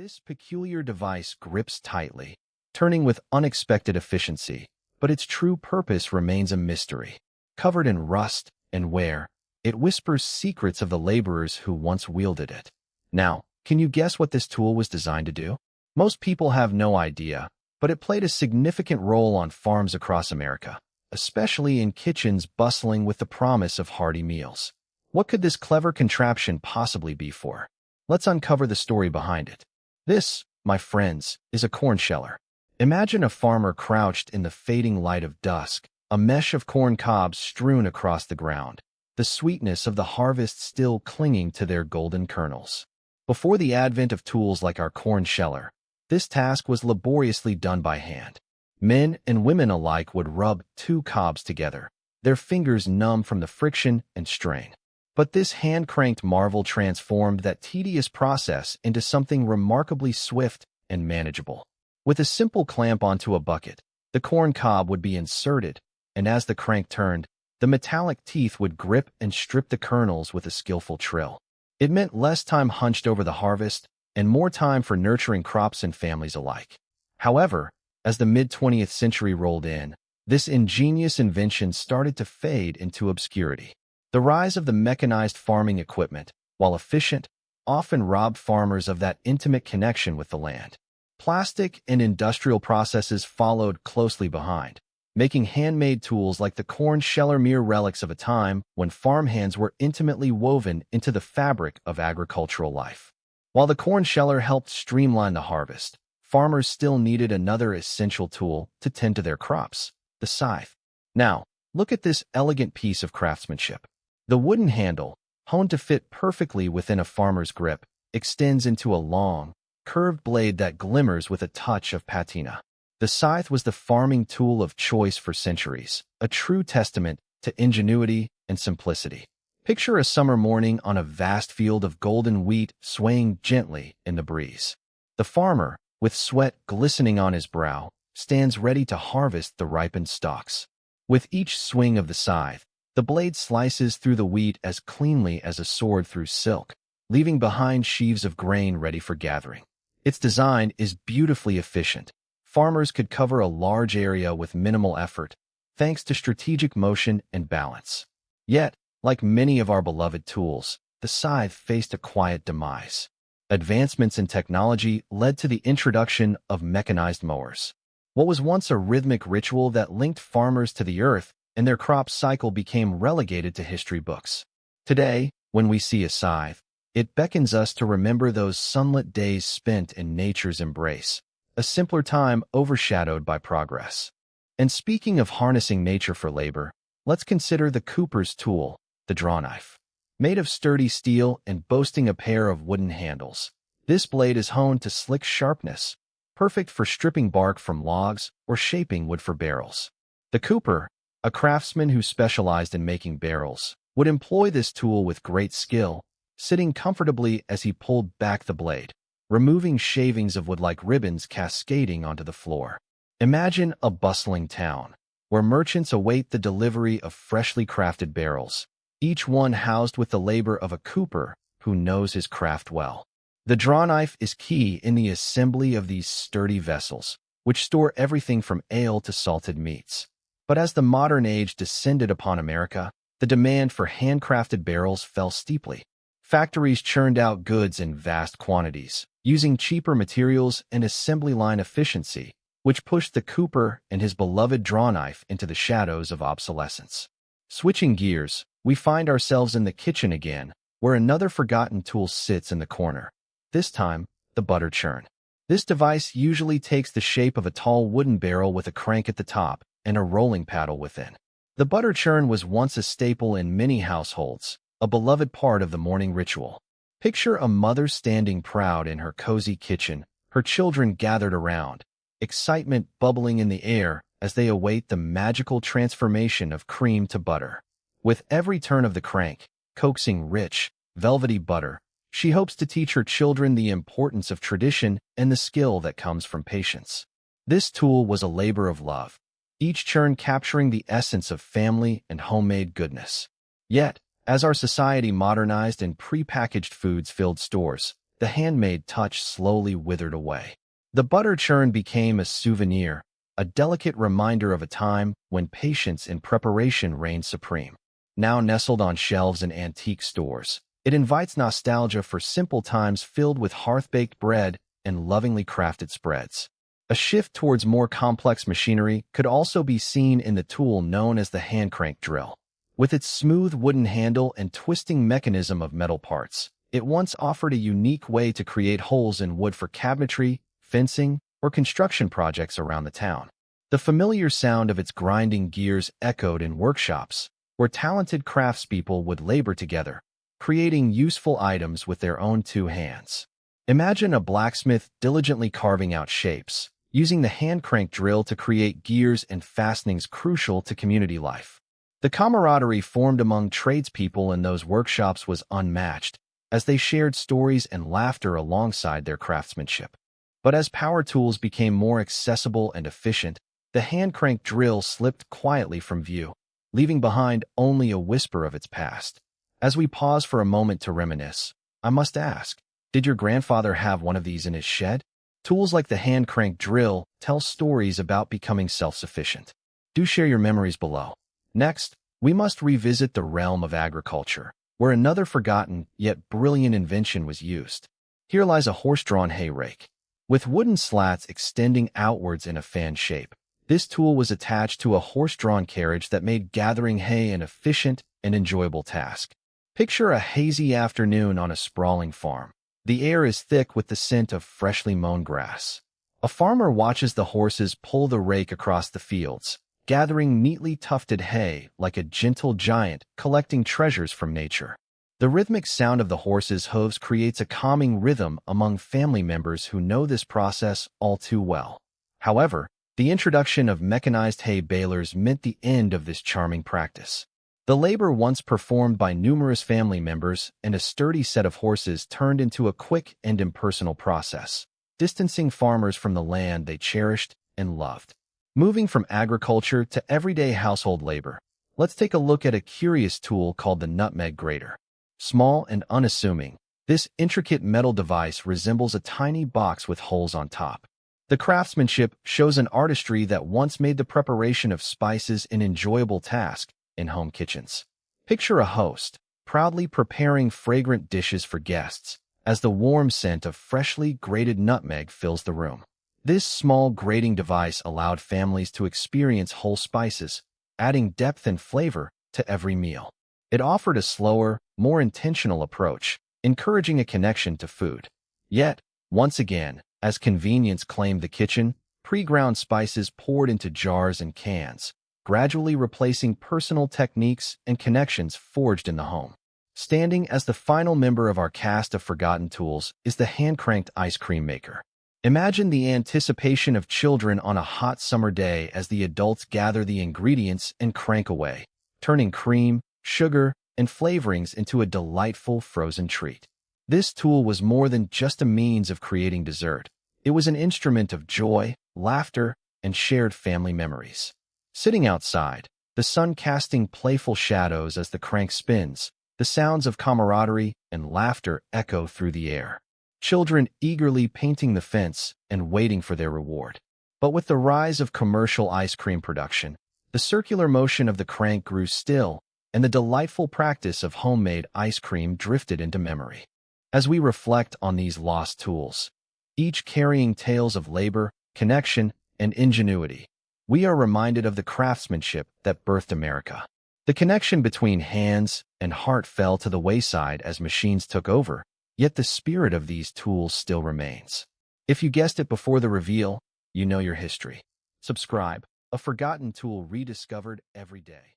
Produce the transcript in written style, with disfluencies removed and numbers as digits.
This peculiar device grips tightly, turning with unexpected efficiency, but its true purpose remains a mystery. Covered in rust and wear, it whispers secrets of the laborers who once wielded it. Now, can you guess what this tool was designed to do? Most people have no idea, but it played a significant role on farms across America, especially in kitchens bustling with the promise of hearty meals. What could this clever contraption possibly be for? Let's uncover the story behind it. This, my friends, is a corn sheller. Imagine a farmer crouched in the fading light of dusk, a mesh of corn cobs strewn across the ground, the sweetness of the harvest still clinging to their golden kernels. Before the advent of tools like our corn sheller, this task was laboriously done by hand. Men and women alike would rub two cobs together, their fingers numb from the friction and strain. But this hand-cranked marvel transformed that tedious process into something remarkably swift and manageable. With a simple clamp onto a bucket, the corn cob would be inserted, and as the crank turned, the metallic teeth would grip and strip the kernels with a skillful trill. It meant less time hunched over the harvest and more time for nurturing crops and families alike. However, as the mid-20th century rolled in, this ingenious invention started to fade into obscurity. The rise of the mechanized farming equipment, while efficient, often robbed farmers of that intimate connection with the land. Plastic and industrial processes followed closely behind, making handmade tools like the corn sheller mere relics of a time when farmhands were intimately woven into the fabric of agricultural life. While the corn sheller helped streamline the harvest, farmers still needed another essential tool to tend to their crops, the scythe. Now, look at this elegant piece of craftsmanship. The wooden handle, honed to fit perfectly within a farmer's grip, extends into a long, curved blade that glimmers with a touch of patina. The scythe was the farming tool of choice for centuries, a true testament to ingenuity and simplicity. Picture a summer morning on a vast field of golden wheat swaying gently in the breeze. The farmer, with sweat glistening on his brow, stands ready to harvest the ripened stalks. With each swing of the scythe, the blade slices through the wheat as cleanly as a sword through silk, leaving behind sheaves of grain ready for gathering. Its design is beautifully efficient. Farmers could cover a large area with minimal effort, thanks to strategic motion and balance. Yet, like many of our beloved tools, the scythe faced a quiet demise. Advancements in technology led to the introduction of mechanized mowers. What was once a rhythmic ritual that linked farmers to the earth and their crop cycle became relegated to history books. Today, when we see a scythe, it beckons us to remember those sunlit days spent in nature's embrace, a simpler time overshadowed by progress. And speaking of harnessing nature for labor, let's consider the cooper's tool, the draw knife. Made of sturdy steel and boasting a pair of wooden handles, this blade is honed to slick sharpness, perfect for stripping bark from logs or shaping wood for barrels. The cooper, a craftsman who specialized in making barrels, would employ this tool with great skill, sitting comfortably as he pulled back the blade, removing shavings of wood like ribbons cascading onto the floor. Imagine a bustling town, where merchants await the delivery of freshly crafted barrels, each one housed with the labor of a cooper who knows his craft well. The draw knife is key in the assembly of these sturdy vessels, which store everything from ale to salted meats. But as the modern age descended upon America, the demand for handcrafted barrels fell steeply. Factories churned out goods in vast quantities, using cheaper materials and assembly line efficiency, which pushed the cooper and his beloved draw knife into the shadows of obsolescence. Switching gears, we find ourselves in the kitchen again, where another forgotten tool sits in the corner. This time, the butter churn. This device usually takes the shape of a tall wooden barrel with a crank at the top and a rolling paddle within. The butter churn was once a staple in many households, a beloved part of the morning ritual. Picture a mother standing proud in her cozy kitchen, her children gathered around, excitement bubbling in the air as they await the magical transformation of cream to butter. With every turn of the crank, coaxing rich, velvety butter, she hopes to teach her children the importance of tradition and the skill that comes from patience. This tool was a labor of love, each churn capturing the essence of family and homemade goodness. Yet, as our society modernized and prepackaged foods filled stores, the handmade touch slowly withered away. The butter churn became a souvenir, a delicate reminder of a time when patience and preparation reigned supreme. Now nestled on shelves in antique stores, it invites nostalgia for simple times filled with hearth-baked bread and lovingly crafted spreads. A shift towards more complex machinery could also be seen in the tool known as the hand crank drill. With its smooth wooden handle and twisting mechanism of metal parts, it once offered a unique way to create holes in wood for cabinetry, fencing, or construction projects around the town. The familiar sound of its grinding gears echoed in workshops, where talented craftspeople would labor together, creating useful items with their own two hands. Imagine a blacksmith diligently carving out shapes, using the hand crank drill to create gears and fastenings crucial to community life. The camaraderie formed among tradespeople in those workshops was unmatched, as they shared stories and laughter alongside their craftsmanship. But as power tools became more accessible and efficient, the hand crank drill slipped quietly from view, leaving behind only a whisper of its past. As we pause for a moment to reminisce, I must ask, did your grandfather have one of these in his shed? Tools like the hand crank drill tell stories about becoming self-sufficient. Do share your memories below. Next, we must revisit the realm of agriculture, where another forgotten yet brilliant invention was used. Here lies a horse-drawn hay rake. With wooden slats extending outwards in a fan shape, this tool was attached to a horse-drawn carriage that made gathering hay an efficient and enjoyable task. Picture a hazy afternoon on a sprawling farm. The air is thick with the scent of freshly mown grass. A farmer watches the horses pull the rake across the fields, gathering neatly tufted hay like a gentle giant collecting treasures from nature. The rhythmic sound of the horses' hooves creates a calming rhythm among family members who know this process all too well. However, the introduction of mechanized hay balers meant the end of this charming practice. The labor once performed by numerous family members and a sturdy set of horses turned into a quick and impersonal process, distancing farmers from the land they cherished and loved. Moving from agriculture to everyday household labor, let's take a look at a curious tool called the nutmeg grater. Small and unassuming, this intricate metal device resembles a tiny box with holes on top. The craftsmanship shows an artistry that once made the preparation of spices an enjoyable task in home kitchens. Picture a host, proudly preparing fragrant dishes for guests, as the warm scent of freshly grated nutmeg fills the room. This small grating device allowed families to experience whole spices, adding depth and flavor to every meal. It offered a slower, more intentional approach, encouraging a connection to food. Yet, once again, as convenience claimed the kitchen, pre-ground spices poured into jars and cans, gradually replacing personal techniques and connections forged in the home. Standing as the final member of our cast of forgotten tools is the hand-cranked ice cream maker. Imagine the anticipation of children on a hot summer day as the adults gather the ingredients and crank away, turning cream, sugar, and flavorings into a delightful frozen treat. This tool was more than just a means of creating dessert. It was an instrument of joy, laughter, and shared family memories. Sitting outside, the sun casting playful shadows as the crank spins, the sounds of camaraderie and laughter echo through the air. Children eagerly painting the fence and waiting for their reward. But with the rise of commercial ice cream production, the circular motion of the crank grew still, and the delightful practice of homemade ice cream drifted into memory. As we reflect on these lost tools, each carrying tales of labor, connection, and ingenuity, we are reminded of the craftsmanship that birthed America. The connection between hands and heart fell to the wayside as machines took over, yet the spirit of these tools still remains. If you guessed it before the reveal, you know your history. Subscribe, a forgotten tool rediscovered every day.